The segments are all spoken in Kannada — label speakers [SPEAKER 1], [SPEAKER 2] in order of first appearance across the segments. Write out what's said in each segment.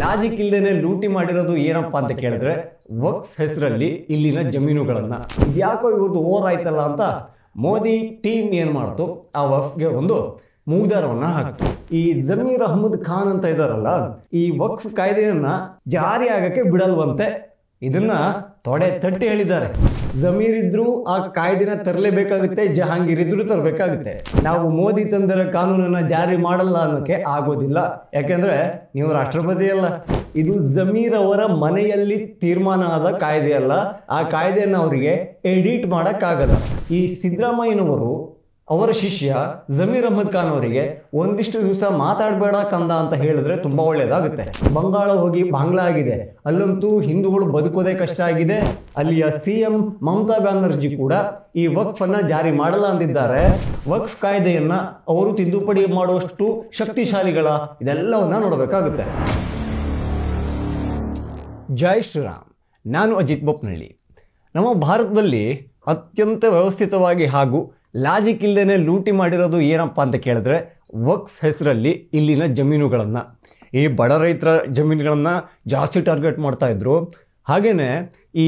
[SPEAKER 1] ಲಾಜಿಕ್ ಇಲ್ಲದೇನೆ ಲೂಟಿ ಮಾಡಿರೋದು ಏನಪ್ಪಾ ಅಂತ ಕೇಳಿದ್ರೆ ವಕ್ಫ್ ಹೆಸರಲ್ಲಿ ಇಲ್ಲಿನ ಜಮೀನುಗಳನ್ನ ಯಾಕೋ ಇವ್ರದ್ದು ಓವರ್ ಆಯ್ತಲ್ಲ ಅಂತ ಮೋದಿ ಟೀಮ್ ಏನ್ ಮಾಡ್ತು, ಆ ವಕ್ಫ್ಗೆ ಒಂದು ಮೂಗ್ದಾರವನ್ನ ಹಾಕ್ತು. ಈ ಜಮೀರ್ ಅಹಮದ್ ಖಾನ್ ಅಂತ ಇದಾರಲ್ಲ, ಈ ವಕ್ಫ್ ಕಾಯ್ದೆಯನ್ನ ಜಾರಿ ಆಗಕ್ಕೆ ಬಿಡಲ್ವಂತೆ. ಇದನ್ನ ತೊಡೆ ತಟ್ಟಿ ಹೇಳಿದ್ದಾರೆ. ಜಮೀರ್ ಇದ್ರು ಆ ಕಾಯ್ದೆನ ತರಲೇಬೇಕಾಗುತ್ತೆ, ಜಹಾಂಗೀರ್ ಇದ್ರು ತರಬೇಕಾಗುತ್ತೆ. ನಾವು ಮೋದಿ ತಂದಿರೋ ಕಾನೂನನ್ನ ಜಾರಿ ಮಾಡಲ್ಲ ಅನ್ನೋಕೆ ಆಗೋದಿಲ್ಲ. ಯಾಕೆಂದ್ರೆ ನೀವು ರಾಷ್ಟ್ರಪತಿ ಅಲ್ಲ, ಇದು ಜಮೀರ್ ಅವರ ಮನೆಯಲ್ಲಿ ತೀರ್ಮಾನ ಆದ ಕಾಯ್ದೆ ಅಲ್ಲ. ಆ ಕಾಯ್ದೆಯನ್ನ ಅವರಿಗೆ ಎಡಿಟ್ ಮಾಡಕ್ಕಾಗಲ್ಲ. ಈ ಸಿದ್ದರಾಮಯ್ಯನವರು ಅವರ ಶಿಷ್ಯ ಜಮೀರ್ ಅಹಮದ್ ಖಾನ್ ಅವರಿಗೆ ಒಂದಿಷ್ಟು ದಿವಸ ಮಾತಾಡಬೇಡ ಕಂದ ಅಂತ ಹೇಳಿದ್ರೆ ತುಂಬಾ ಒಳ್ಳೇದಾಗುತ್ತೆ. ಬಂಗಾಳ ಹೋಗಿ ಬಾಂಗ್ಲಾ ಆಗಿದೆ, ಅಲ್ಲಂತೂ ಹಿಂದೂಗಳು ಬದುಕೋದೇ ಕಷ್ಟ ಆಗಿದೆ. ಅಲ್ಲಿಯ ಸಿಎಂ ಮಮತಾ ಬ್ಯಾನರ್ಜಿ ಕೂಡ ಈ ವಕ್ಫ್ ಅನ್ನ ಜಾರಿ ಮಾಡಲ್ಲ ಅಂದಿದ್ದಾರೆ. ವಕ್ಫ್ ಕಾಯ್ದೆಯನ್ನ ಅವರು ತಿದ್ದುಪಡಿ ಮಾಡುವಷ್ಟು ಶಕ್ತಿಶಾಲಿಗಳ, ಇದೆಲ್ಲವನ್ನ ನೋಡಬೇಕಾಗುತ್ತೆ. ಜೈ ಶ್ರೀರಾಮ್. ನಾನು ಅಜಿತ್ ಬೊಪ್ನಳ್ಳಿ. ನಮ್ಮ ಭಾರತದಲ್ಲಿ ಅತ್ಯಂತ ವ್ಯವಸ್ಥಿತವಾಗಿ ಹಾಗೂ ಲಾಜಿಕ್ ಇಲ್ಲದೇನೆ ಲೂಟಿ ಮಾಡಿರೋದು ಏನಪ್ಪಾ ಅಂತ ಕೇಳಿದ್ರೆ ವಕ್ಫ್ ಹೆಸರಲ್ಲಿ ಇಲ್ಲಿನ ಜಮೀನುಗಳನ್ನು, ಈ ಬಡ ರೈತರ ಜಮೀನುಗಳನ್ನು ಜಾಸ್ತಿ ಟಾರ್ಗೆಟ್ ಮಾಡ್ತಾ ಇದ್ರು. ಹಾಗೇನೆ ಈ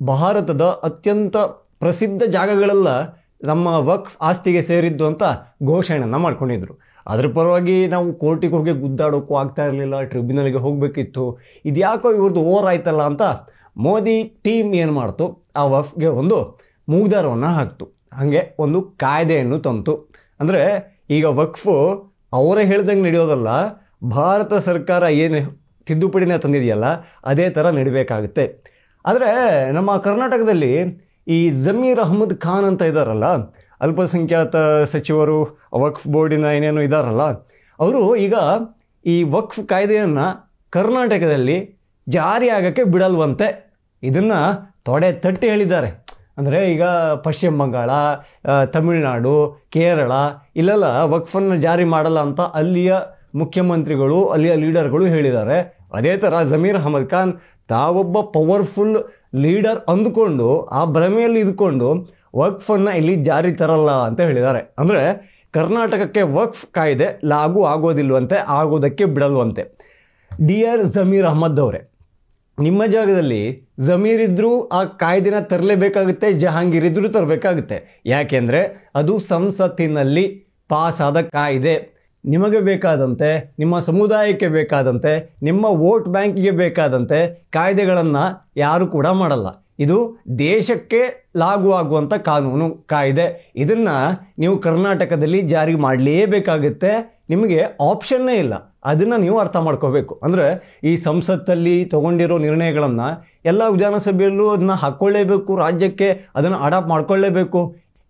[SPEAKER 1] ಭಾರತದ ಅತ್ಯಂತ ಪ್ರಸಿದ್ಧ ಜಾಗಗಳೆಲ್ಲ ನಮ್ಮ ವಕ್ಫ್ ಆಸ್ತಿಗೆ ಸೇರಿದ್ದು ಅಂತ ಘೋಷಣೆಯನ್ನು ಮಾಡ್ಕೊಂಡಿದ್ರು. ಅದ್ರ ಪರವಾಗಿ ನಾವು ಕೋರ್ಟಿಗೆ ಹೋಗಿ ಗುದ್ದಾಡೋಕ್ಕೂ ಆಗ್ತಾ ಇರಲಿಲ್ಲ, ಟ್ರಿಬ್ಯುನಲ್ಗೆ ಹೋಗಬೇಕಿತ್ತು. ಇದ್ಯಾಕೋ ಇವ್ರದ್ದು ಓವರ್ ಆಯ್ತಲ್ಲ ಅಂತ ಮೋದಿ ಟೀಮ್ ಏನು ಮಾಡ್ತು, ಆ ವಕ್ಫ್ಗೆ ಒಂದು ಮೂಗ್ದಾರವನ್ನು ಹಾಕ್ತು. ಹಾಗೆ ಒಂದು ಕಾಯ್ದೆಯನ್ನು ತಂತು. ಅಂದರೆ ಈಗ ವಕ್ಫು ಅವರೇ ಹೇಳ್ದಂಗೆ ನಡೆಯೋದಲ್ಲ, ಭಾರತ ಸರ್ಕಾರ ಏನು ತಿದ್ದುಪಡಿನ ತಂದಿದೆಯಲ್ಲ ಅದೇ ಥರ ನಡಿಬೇಕಾಗುತ್ತೆ. ಆದರೆ ನಮ್ಮ ಕರ್ನಾಟಕದಲ್ಲಿ ಈ ಜಮೀರ್ ಅಹಮದ್ ಖಾನ್ ಅಂತ ಇದ್ದಾರಲ್ಲ, ಅಲ್ಪಸಂಖ್ಯಾತ ಸಚಿವರು, ವಕ್ಫ್ ಬೋರ್ಡಿನ ಏನೇನು ಇದ್ದಾರಲ್ಲ, ಅವರು ಈಗ ಈ ವಕ್ಫ್ ಕಾಯ್ದೆಯನ್ನು ಕರ್ನಾಟಕದಲ್ಲಿ ಜಾರಿ ಆಗೋಕ್ಕೆ ಬಿಡಲ್ವಂತೆ. ಇದನ್ನು ತೊಡೆ ತಟ್ಟಿ ಹೇಳಿದ್ದಾರೆ. ಅಂದರೆ ಈಗ ಪಶ್ಚಿಮ ಬಂಗಾಳ, ತಮಿಳುನಾಡು, ಕೇರಳ ಇಲ್ಲೆಲ್ಲ ವಕ್ಫನ್ನು ಜಾರಿ ಮಾಡಲ್ಲ ಅಂತ ಅಲ್ಲಿಯ ಮುಖ್ಯಮಂತ್ರಿಗಳು, ಅಲ್ಲಿಯ ಲೀಡರ್ಗಳು ಹೇಳಿದ್ದಾರೆ. ಅದೇ ಥರ ಜಮೀರ್ ಅಹಮದ್ ಖಾನ್ ತಾವೊಬ್ಬ ಪವರ್ಫುಲ್ ಲೀಡರ್ ಅಂದುಕೊಂಡು ಆ ಭ್ರಮೆಯಲ್ಲಿ ಇದ್ಕೊಂಡು ವಕ್ಫನ್ನು ಇಲ್ಲಿ ಜಾರಿ ತರಲ್ಲ ಅಂತ ಹೇಳಿದ್ದಾರೆ. ಅಂದರೆ ಕರ್ನಾಟಕಕ್ಕೆ ವಕ್ಫ್ ಕಾಯ್ದೆ ಲಾಗು ಆಗೋದಿಲ್ವಂತೆ, ಆಗೋದಕ್ಕೆ ಬಿಡಲ್ವಂತೆ. ಡಿಯರ್ ಜಮೀರ್ ಅಹಮದ್ ಅವರೇ, ನಿಮ್ಮ ಜಾಗದಲ್ಲಿ ಜಮೀರ್ ಇದ್ರೂ ಆ ಕಾಯ್ದೆನ ತರಲೇಬೇಕಾಗುತ್ತೆ, ಜಹಾಂಗೀರ್ ಇದ್ರೂ ತರಬೇಕಾಗುತ್ತೆ. ಯಾಕೆಂದರೆ ಅದು ಸಂಸತ್ತಿನಲ್ಲಿ ಪಾಸ್ ಆದ ಕಾಯ್ದೆ. ನಿಮಗೆ ಬೇಕಾದಂತೆ, ನಿಮ್ಮ ಸಮುದಾಯಕ್ಕೆ ಬೇಕಾದಂತೆ, ನಿಮ್ಮ ವೋಟ್ ಬ್ಯಾಂಕಿಗೆ ಬೇಕಾದಂತೆ ಕಾಯ್ದೆಗಳನ್ನು ಯಾರು ಕೂಡ ಮಾಡಲ್ಲ. ಇದು ದೇಶಕ್ಕೆ ಲಾಗು ಆಗುವಂಥ ಕಾನೂನು, ಕಾಯ್ದೆ. ಇದನ್ನು ನೀವು ಕರ್ನಾಟಕದಲ್ಲಿ ಜಾರಿ ಮಾಡಲೇಬೇಕಾಗುತ್ತೆ. ನಿಮಗೆ ಆಪ್ಷನ್ನೇ ಇಲ್ಲ. ಅದನ್ನು ನೀವು ಅರ್ಥ ಮಾಡ್ಕೋಬೇಕು. ಅಂದರೆ ಈ ಸಂಸತ್ತಲ್ಲಿ ತಗೊಂಡಿರೋ ನಿರ್ಣಯಗಳನ್ನು ಎಲ್ಲ ವಿಧಾನಸಭೆಯಲ್ಲೂ ಅದನ್ನ ಹಾಕ್ಕೊಳ್ಳೇಬೇಕು, ರಾಜ್ಯಕ್ಕೆ ಅದನ್ನು ಅಡಾಪ್ಟ್ ಮಾಡ್ಕೊಳ್ಳೇಬೇಕು.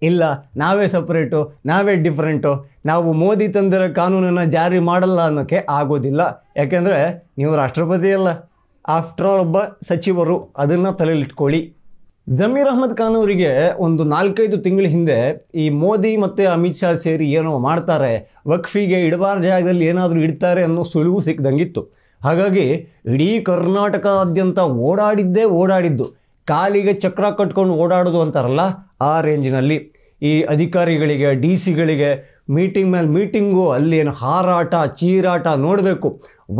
[SPEAKER 1] ಇಲ್ಲ ನಾವೇ ಸಪ್ರೇಟು, ನಾವೇ ಡಿಫ್ರೆಂಟು, ನಾವು ಮೋದಿ ತಂದಿರೋ ಕಾನೂನನ್ನು ಜಾರಿ ಮಾಡಲ್ಲ ಅನ್ನೋಕ್ಕೆ ಆಗೋದಿಲ್ಲ. ಯಾಕೆಂದರೆ ನೀವು ರಾಷ್ಟ್ರಪತಿ ಅಲ್ಲ, ಆಫ್ಟರ್ ಆಲ್ ಒಬ್ಬ ಸಚಿವರು. ಅದನ್ನು ತಲೆಯಲ್ಲಿಟ್ಕೊಳ್ಳಿ. ಜಮೀರ್ ಅಹಮದ್ ಖಾನ್ ಅವರಿಗೆ ಒಂದು 4-5 ತಿಂಗಳ ಹಿಂದೆ ಈ ಮೋದಿ ಮತ್ತು ಅಮಿತ್ ಶಾ ಸೇರಿ ಏನೋ ಮಾಡ್ತಾರೆ, ವಕ್ಫಿಗೆ ಇಡಬಾರ ಜಾಗದಲ್ಲಿ ಏನಾದರೂ ಇಡ್ತಾರೆ ಅನ್ನೋ ಸುಳಿವು ಸಿಕ್ಕದಂಗಿತ್ತು. ಹಾಗಾಗಿ ಇಡೀ ಕರ್ನಾಟಕದಾದ್ಯಂತ ಓಡಾಡಿದ್ದು, ಕಾಲಿಗೆ ಚಕ್ರ ಕಟ್ಕೊಂಡು ಓಡಾಡೋದು ಅಂತಾರಲ್ಲ ಆ ರೇಂಜಿನಲ್ಲಿ ಈ ಅಧಿಕಾರಿಗಳಿಗೆ, DC ಗಳಿಗೆ ಮೀಟಿಂಗ್ ಮೇಲೆ ಮೀಟಿಂಗು, ಅಲ್ಲಿ ಏನು ಹಾರಾಟ ಚೀರಾಟ ನೋಡಬೇಕು,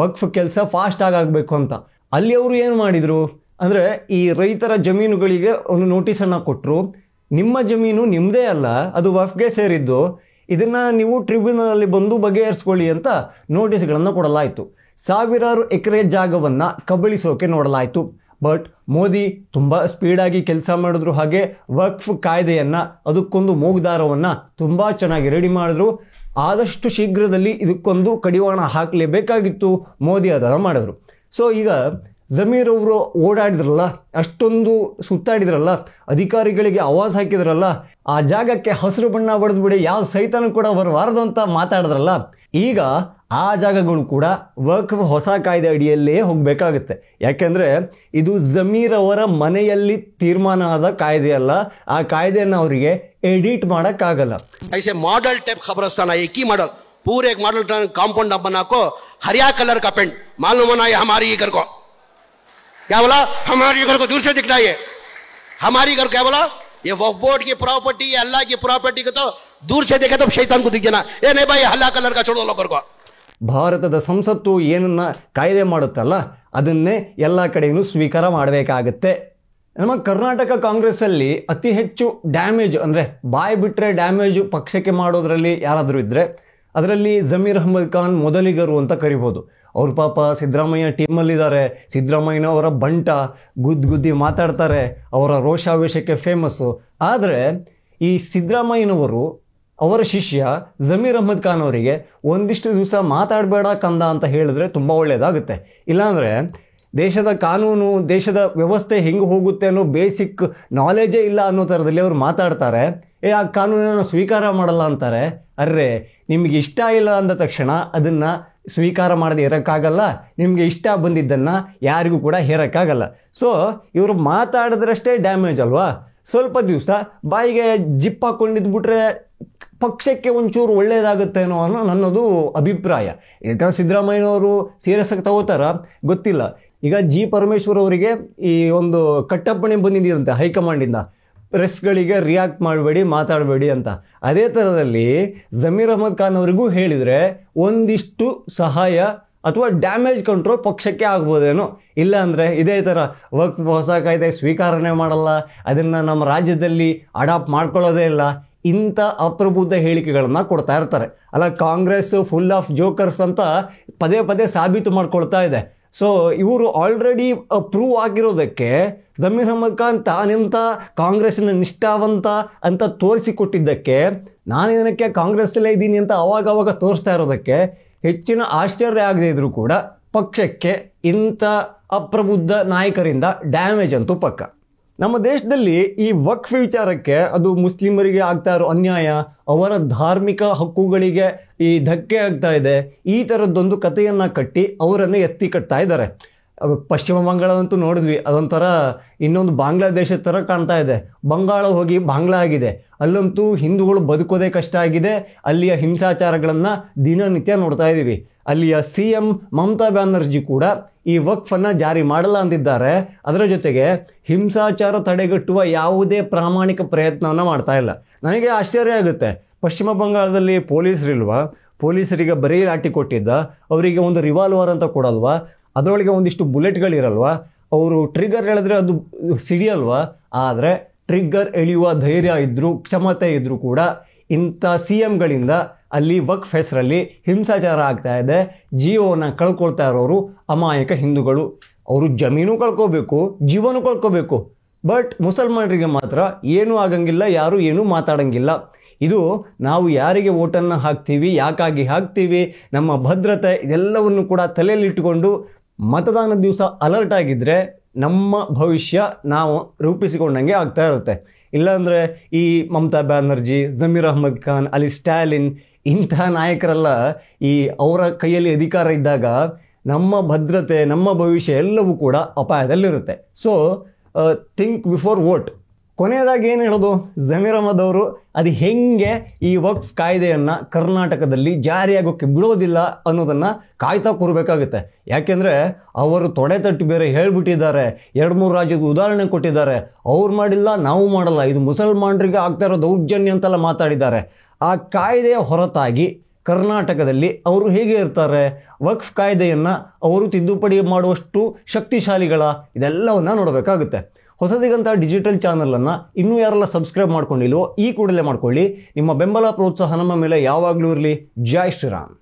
[SPEAKER 1] ವಕ್ಫ್ ಕೆಲಸ ಫಾಸ್ಟ್ ಆಗಬೇಕು ಅಂತ. ಅಲ್ಲಿ ಅವರು ಏನು ಮಾಡಿದರು ಅಂದರೆ ಈ ರೈತರ ಜಮೀನುಗಳಿಗೆ ಒಂದು ನೋಟಿಸನ್ನು ಕೊಟ್ಟರು. ನಿಮ್ಮ ಜಮೀನು ನಿಮ್ಮದೇ ಅಲ್ಲ, ಅದು ವಕ್ಫ್ಗೆ ಸೇರಿದ್ದು, ಇದನ್ನು ನೀವು ಟ್ರಿಬ್ಯುನಲಲ್ಲಿ ಬಂದು ಬಗೆಹರಿಸ್ಕೊಳ್ಳಿ ಅಂತ ನೋಟಿಸ್ಗಳನ್ನು ಕೊಡಲಾಯಿತು. ಸಾವಿರಾರು ಎಕರೆ ಜಾಗವನ್ನು ಕಬಳಿಸೋಕೆ ನೋಡಲಾಯಿತು. ಬಟ್ ಮೋದಿ ತುಂಬ ಸ್ಪೀಡಾಗಿ ಕೆಲಸ ಮಾಡಿದ್ರು. ಹಾಗೆ ವಕ್ಫ್ ಕಾಯ್ದೆಯನ್ನು, ಅದಕ್ಕೊಂದು ಮೂಗ್ದಾರವನ್ನು ತುಂಬ ಚೆನ್ನಾಗಿ ರೆಡಿ ಮಾಡಿದ್ರು. ಆದಷ್ಟು ಶೀಘ್ರದಲ್ಲಿ ಇದಕ್ಕೊಂದು ಕಡಿವಾಣ ಹಾಕಲೇಬೇಕಾಗಿತ್ತು. ಮೋದಿ ಅದನ್ನು ಮಾಡಿದ್ರು. ಸೊ ಈಗ ಜಮೀರ್ ಅವರು ಓಡಾಡಿದ್ರಲ್ಲ, ಅಷ್ಟೊಂದು ಸುತ್ತಾಡಿದ್ರಲ್ಲ, ಅಧಿಕಾರಿಗಳಿಗೆ ಆವಾಜ್ ಹಾಕಿದ್ರಲ್ಲ, ಆ ಜಾಗಕ್ಕೆ ಹಸಿರು ಬಣ್ಣ ಬಡಿದ್ಬಿಡಿ, ಯಾವ ಸೈತಾನು ಕೂಡ ಬರಬಾರ್ದು ಅಂತ ಮಾತಾಡಿದ್ರಲ್ಲ, ಈಗ ಆ ಜಾಗಗಳು ಕೂಡ ವಕ್ಫ್ ಹೊಸ ಕಾಯ್ದೆ ಅಡಿಯಲ್ಲೇ ಹೋಗಬೇಕಾಗುತ್ತೆ. ಯಾಕೆಂದರೆ ಇದು ಜಮೀರ್ ಅವರ ಮನೆಯಲ್ಲಿ ತೀರ್ಮಾನ ಆದ ಕಾಯ್ದೆ ಅಲ್ಲ. ಆ ಕಾಯ್ದೆಯನ್ನು ಅವರಿಗೆ ಎಡಿಟ್ ಮಾಡೋಕ್ಕಾಗಲ್ಲ.
[SPEAKER 2] ऐसे मॉडल टाइप खबरस्तान है, एक ही मॉडल, पूरे एक मॉडल कंपाउंड बना को हरिया कलर का पेंट, मालूम होना ये हमारी घर को, क्या बोला, हमारी घर को दूर से दिखता है, हमारी घर क्या बोला, ये वक्फ बोर्ड की प्रॉपर्टी, अल्लाह की प्रॉपर्टी को तो दूर से देखा तो शैतान को दिख जाना, ये नहीं भाई हल्ला कलर का छोड़ो लोगों को.
[SPEAKER 1] ಭಾರತದ ಸಂಸತ್ತು ಏನನ್ನ ಕಾಯ್ದೆ ಮಾಡುತ್ತಲ್ಲ ಅದನ್ನೇ ಎಲ್ಲ ಕಡೆಯೂ ಸ್ವೀಕಾರ ಮಾಡಬೇಕಾಗತ್ತೆ. ನಮ್ಮ ಕರ್ನಾಟಕ ಕಾಂಗ್ರೆಸ್ಸಲ್ಲಿ ಅತಿ ಹೆಚ್ಚು ಡ್ಯಾಮೇಜ್ ಅಂದರೆ ಬಾಯಿ ಬಿಟ್ಟರೆ ಡ್ಯಾಮೇಜು ಪಕ್ಷಕ್ಕೆ ಮಾಡೋದ್ರಲ್ಲಿ ಯಾರಾದರೂ ಇದ್ದರೆ ಅದರಲ್ಲಿ ಜಮೀರ್ ಅಹ್ಮದ್ ಖಾನ್ ಮೊದಲಿಗರು ಅಂತ ಕರಿಬೋದು. ಅವ್ರ ಪಾಪ ಸಿದ್ದರಾಮಯ್ಯ ಟೀಮಲ್ಲಿದ್ದಾರೆ. ಸಿದ್ದರಾಮಯ್ಯನವರ ಬಂಟ, ಗುದ್ದಿ ಮಾತಾಡ್ತಾರೆ, ಅವರ ರೋಷಾವೇಶಕ್ಕೆ ಫೇಮಸ್ಸು. ಆದರೆ ಈ ಸಿದ್ದರಾಮಯ್ಯನವರು ಅವರ ಶಿಷ್ಯ ಜಮೀರ್ ಅಹ್ಮದ್ ಖಾನ್ ಅವರಿಗೆ ಒಂದಿಷ್ಟು ದಿವಸ ಮಾತಾಡಬೇಡ ಕಂದ ಅಂತ ಹೇಳಿದ್ರೆ ತುಂಬ ಒಳ್ಳೆಯದಾಗುತ್ತೆ. ಇಲ್ಲಾಂದರೆ ದೇಶದ ಕಾನೂನು, ದೇಶದ ವ್ಯವಸ್ಥೆ ಹೆಂಗೆ ಹೋಗುತ್ತೆ ಅನ್ನೋ ಬೇಸಿಕ್ ನಾಲೆಜೇ ಇಲ್ಲ ಅನ್ನೋ ಥರದಲ್ಲಿ ಅವರು ಮಾತಾಡ್ತಾರೆ. ಆ ಕಾನೂನನ್ನು ಸ್ವೀಕಾರ ಮಾಡಲ್ಲ ಅಂತಾರೆ. ಅರ್ರೆ, ನಿಮಗೆ ಇಷ್ಟ ಇಲ್ಲ ಅಂದ ತಕ್ಷಣ ಅದನ್ನು ಸ್ವೀಕಾರ ಮಾಡದೆ ಇರೋಕ್ಕಾಗಲ್ಲ. ನಿಮಗೆ ಇಷ್ಟ ಬಂದಿದ್ದನ್ನು ಯಾರಿಗೂ ಕೂಡ ಹೇರೋಕ್ಕಾಗಲ್ಲ. ಸೊ ಇವರು ಮಾತಾಡಿದ್ರಷ್ಟೇ ಡ್ಯಾಮೇಜ್ ಅಲ್ವಾ. ಸ್ವಲ್ಪ ದಿವಸ ಬಾಯಿಗೆ ಜಿಪ್ ಹಾಕ್ಕೊಂಡಿದ್ಬಿಟ್ರೆ ಪಕ್ಷಕ್ಕೆ ಒಂಚೂರು ಒಳ್ಳೆಯದಾಗುತ್ತೇನೋ ಅನ್ನೋ ನನ್ನದು ಅಭಿಪ್ರಾಯ. ಯಾಕಂದ್ರೆ ಸಿದ್ದರಾಮಯ್ಯನವರು ಸೀರಿಯಸ್ ಆಗಿ ತಗೋತಾರ ಗೊತ್ತಿಲ್ಲ. ಈಗ ಜಿ ಪರಮೇಶ್ವರ್ ಅವರಿಗೆ ಈ ಒಂದು ಕಟ್ಟಪ್ಪಣೆ ಬಂದಿದೆಯಂತೆ ಹೈಕಮಾಂಡಿಂದ, ಪ್ರೆಸ್ಗಳಿಗೆ ರಿಯಾಕ್ಟ್ ಮಾಡಬೇಡಿ, ಮಾತಾಡಬೇಡಿ ಅಂತ. ಅದೇ ಥರದಲ್ಲಿ ಜಮೀರ್ ಅಹ್ಮದ್ ಖಾನ್ ಅವರಿಗೂ ಹೇಳಿದರೆ ಒಂದಿಷ್ಟು ಸಹಾಯ ಅಥವಾ ಡ್ಯಾಮೇಜ್ ಕಂಟ್ರೋಲ್ ಪಕ್ಷಕ್ಕೆ ಆಗ್ಬೋದೇನೋ. ಇಲ್ಲ ಅಂದರೆ ಇದೇ ಥರ ಹೊಸ ಕಾಯ್ದೆ ಸ್ವೀಕಾರನೆ ಮಾಡಲ್ಲ, ಅದನ್ನು ನಮ್ಮ ರಾಜ್ಯದಲ್ಲಿ ಅಡಾಪ್ಟ್ ಮಾಡ್ಕೊಳ್ಳೋದೇ ಇಲ್ಲ, ಇಂಥ ಅಪ್ರಬುದ್ಧ ಹೇಳಿಕೆಗಳನ್ನು ಕೊಡ್ತಾ ಇರ್ತಾರೆ. ಅಲ್ಲ, ಕಾಂಗ್ರೆಸ್ ಫುಲ್ ಆಫ್ ಜೋಕರ್ಸ್ ಅಂತ ಪದೇ ಪದೇ ಸಾಬೀತು ಮಾಡ್ಕೊಳ್ತಾ ಇದೆ. ಸೊ ಇವರು ಆಲ್ರೆಡಿ ಪ್ರೂವ್ ಆಗಿರೋದಕ್ಕೆ ಜಮೀರ್ ಅಹ್ಮದ್ ಖಾನ್ ತಾನೆಂತ ಕಾಂಗ್ರೆಸ್ನ ನಿಷ್ಠಾವಂತ ಅಂತ ತೋರಿಸಿಕೊಟ್ಟಿದ್ದಕ್ಕೆ, ನಾನೇನಕ್ಕೆ ಕಾಂಗ್ರೆಸ್ಸಲ್ಲೇ ಇದ್ದೀನಿ ಅಂತ ಅವಾಗವಾಗ ತೋರಿಸ್ತಾ ಇರೋದಕ್ಕೆ ಹೆಚ್ಚಿನ ಆಶ್ಚರ್ಯ ಆಗದೇ ಇದ್ರೂ ಕೂಡ ಪಕ್ಷಕ್ಕೆ ಇಂಥ ಅಪ್ರಬುದ್ಧ ನಾಯಕರಿಂದ ಡ್ಯಾಮೇಜ್ ಅಂತೂ ಪಕ್ಕ. ನಮ್ಮ ದೇಶದಲ್ಲಿ ಈ ವಕ್ಫ್ ವಿಚಾರಕ್ಕೆ, ಅದು ಮುಸ್ಲಿಮರಿಗೆ ಆಗ್ತಾ ಇರೋ ಅನ್ಯಾಯ, ಅವರ ಧಾರ್ಮಿಕ ಹಕ್ಕುಗಳಿಗೆ ಈ ಧಕ್ಕೆ ಆಗ್ತಾ ಇದೆ, ಈ ಥರದ್ದೊಂದು ಕಥೆಯನ್ನು ಕಟ್ಟಿ ಅವರನ್ನು ಎತ್ತಿ ಕಟ್ತಾ ಇದ್ದಾರೆ. ಪಶ್ಚಿಮ ಬಂಗಾಳದಂತೂ ನೋಡಿದ್ವಿ, ಅದೊಂಥರ ಇನ್ನೊಂದು ಬಾಂಗ್ಲಾದೇಶದ ಥರ ಕಾಣ್ತಾ ಇದೆ. ಬಂಗಾಳ ಹೋಗಿ ಬಾಂಗ್ಲಾ ಆಗಿದೆ. ಅಲ್ಲಂತೂ ಹಿಂದೂಗಳು ಬದುಕೋದೇ ಕಷ್ಟ ಆಗಿದೆ. ಅಲ್ಲಿಯ ಹಿಂಸಾಚಾರಗಳನ್ನು ದಿನನಿತ್ಯ ನೋಡ್ತಾ ಇದ್ದೀವಿ. ಅಲ್ಲಿಯ CM ಮಮತಾ ಬ್ಯಾನರ್ಜಿ ಕೂಡ ಈ ವಕ್ಫನ್ನು ಜಾರಿ ಮಾಡಲ್ಲ ಅಂದಿದ್ದಾರೆ. ಅದರ ಜೊತೆಗೆ ಹಿಂಸಾಚಾರ ತಡೆಗಟ್ಟುವ ಯಾವುದೇ ಪ್ರಾಮಾಣಿಕ ಪ್ರಯತ್ನವನ್ನು ಮಾಡ್ತಾ ಇಲ್ಲ. ನನಗೆ ಆಶ್ಚರ್ಯ ಆಗುತ್ತೆ, ಪಶ್ಚಿಮ ಬಂಗಾಳದಲ್ಲಿ ಪೊಲೀಸರಿಲ್ವಾ? ಪೊಲೀಸರಿಗೆ ಬರೀ ಲಾಠಿ ಕೊಟ್ಟಿದ್ದ, ಅವರಿಗೆ ಒಂದು ರಿವಾಲ್ವರ್ ಅಂತ ಕೊಡಲ್ವಾ? ಅದರೊಳಗೆ ಒಂದಿಷ್ಟು ಬುಲೆಟ್ಗಳಿರಲ್ವಾ? ಅವರು ಟ್ರಿಗರ್ ಎಳೆದ್ರೆ ಅದು ಸಿಡಿಯಲ್ವಾ? ಆದರೆ ಟ್ರಿಗ್ಗರ್ ಎಳೆಯುವ ಧೈರ್ಯ ಇದ್ದರೂ, ಕ್ಷಮತೆ ಇದ್ದರೂ ಕೂಡ ಇಂಥ CMಗಳಿಂದ ಅಲ್ಲಿ ವಕ್ಫ್ ಹೆಸರಲ್ಲಿ ಹಿಂಸಾಚಾರ ಆಗ್ತಾ ಇದೆ. ಜೀವನ ಕಳ್ಕೊಳ್ತಾ ಇರೋರು ಅಮಾಯಕ ಹಿಂದೂಗಳು. ಅವರು ಜಮೀನು ಕಳ್ಕೋಬೇಕು, ಜೀವನೂ ಕಳ್ಕೋಬೇಕು. ಬಟ್ ಮುಸಲ್ಮಾನರಿಗೆ ಮಾತ್ರ ಏನೂ ಆಗಂಗಿಲ್ಲ, ಯಾರೂ ಏನೂ ಮಾತಾಡಂಗಿಲ್ಲ. ಇದು ನಾವು ಯಾರಿಗೆ ಓಟನ್ನು ಹಾಕ್ತೀವಿ, ಯಾಕಾಗಿ ಹಾಕ್ತೀವಿ, ನಮ್ಮ ಭದ್ರತೆ, ಇದೆಲ್ಲವನ್ನು ಕೂಡ ತಲೆಯಲ್ಲಿಟ್ಟುಕೊಂಡು ಮತದಾನದ ದಿವಸ ಅಲರ್ಟ್ ಆಗಿದ್ದರೆ ನಮ್ಮ ಭವಿಷ್ಯ ನಾವು ರೂಪಿಸಿಕೊಂಡಂಗೆ ಆಗ್ತಾ ಇರುತ್ತೆ. ಇಲ್ಲಾಂದರೆ ಈ ಮಮತಾ ಬ್ಯಾನರ್ಜಿ, ಜಮೀರ್ ಅಹ್ಮದ್ ಖಾನ್, ಅಲ್ಲಿ ಸ್ಟಾಲಿನ್, ಇಂತಹ ನಾಯಕರೆಲ್ಲ ಈ ಅವರ ಕೈಯಲ್ಲಿ ಅಧಿಕಾರ ಇದ್ದಾಗ ನಮ್ಮ ಭದ್ರತೆ, ನಮ್ಮ ಭವಿಷ್ಯ ಎಲ್ಲವೂ ಕೂಡ ಅಪಾಯದಲ್ಲಿರುತ್ತೆ. So think before vote. ಕೊನೆಯದಾಗಿ ಏನು ಹೇಳೋದು, ಜಮೀರ್ ಅಹ್ಮದ್ ಅವರು ಅದು ಹೆಂಗೆ ಈ ವಕ್ಫ್ ಕಾಯ್ದೆಯನ್ನು ಕರ್ನಾಟಕದಲ್ಲಿ ಜಾರಿಯಾಗೋಕ್ಕೆ ಬಿಡೋದಿಲ್ಲ ಅನ್ನೋದನ್ನು ಕಾಯ್ತಾ ಕೂರಬೇಕಾಗುತ್ತೆ. ಯಾಕೆಂದರೆ ಅವರು ತೊಡೆ ತಟ್ಟಿ ಬೇರೆ ಹೇಳಿಬಿಟ್ಟಿದ್ದಾರೆ, 2-3 ರಾಜ್ಯದ ಉದಾಹರಣೆ ಕೊಟ್ಟಿದ್ದಾರೆ. ಅವ್ರು ಮಾಡಿಲ್ಲ, ನಾವು ಮಾಡಲ್ಲ, ಇದು ಮುಸಲ್ಮಾನರಿಗೆ ಆಗ್ತಾ ಇರೋ ದೌರ್ಜನ್ಯ ಅಂತೆಲ್ಲ ಮಾತಾಡಿದ್ದಾರೆ. ಆ ಕಾಯ್ದೆಯ ಹೊರತಾಗಿ ಕರ್ನಾಟಕದಲ್ಲಿ ಅವರು ಹೇಗೆ ಇರ್ತಾರೆ? ವಕ್ಫ್ ಕಾಯ್ದೆಯನ್ನು ಅವರು ತಿದ್ದುಪಡಿ ಮಾಡುವಷ್ಟು ಶಕ್ತಿಶಾಲಿಗಳ? ಇದೆಲ್ಲವನ್ನು ನೋಡಬೇಕಾಗುತ್ತೆ. ಹೊಸದಿಗಂತ ಡಿಜಿಟಲ್ ಚಾನಲನ್ನು ಇನ್ನೂ ಯಾರೆಲ್ಲ ಸಬ್ಸ್ಕ್ರೈಬ್ ಮಾಡ್ಕೊಂಡಿಲ್ವೋ ಈ ಕೂಡಲೇ ಮಾಡ್ಕೊಳ್ಳಿ. ನಿಮ್ಮ ಬೆಂಬಲ ಪ್ರೋತ್ಸಾಹ ನಮ್ಮ ಮೇಲೆ ಯಾವಾಗಲೂ ಇರಲಿ. ಜೈ ಶ್ರೀರಾಮ್.